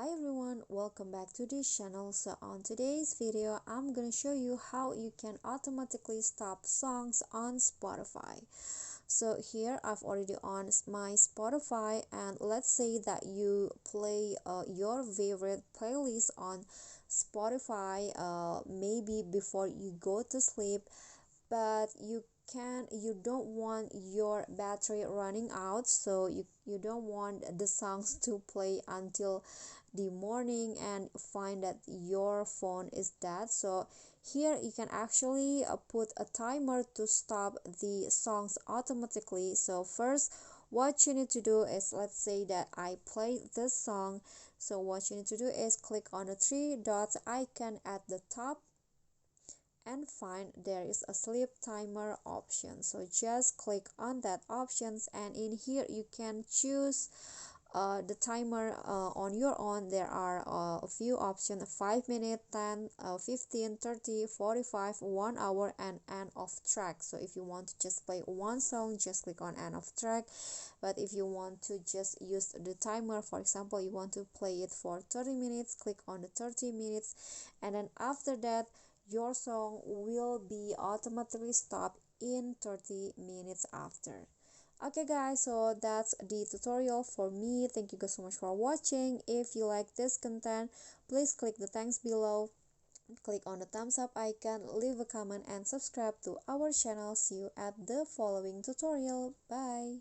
Hi everyone, welcome back to this channel. So on today's video I'm gonna show you how you can automatically stop songs on Spotify. So here I've already on my Spotify, and let's say that you play your favorite playlist on Spotify maybe before you go to sleep, but you don't want your battery running out, so you don't want the songs to play until the morning and find that your phone is dead. So here you can actually put a timer to stop the songs automatically. So first, what you need to do is, let's say that I play this song, so what you need to do is click on the three dots icon at the top and find there is a sleep timer option. So just click on that options, and in here you can choose the timer on your own. There are a few options: 5 minutes, 10, 15, 30, 45, 1 hour, and end of track. So if you want to just play one song, just click on end of track. But if you want to just use the timer, for example you want to play it for 30 minutes, click on the 30 minutes, and then after that your song will be automatically stopped in 30 minutes after. Okay guys, so that's the tutorial for me. Thank you guys so much for watching. If you like this content, please click the thanks below, click on the thumbs up icon, leave a comment, and subscribe to our channel. See you at the following tutorial. Bye.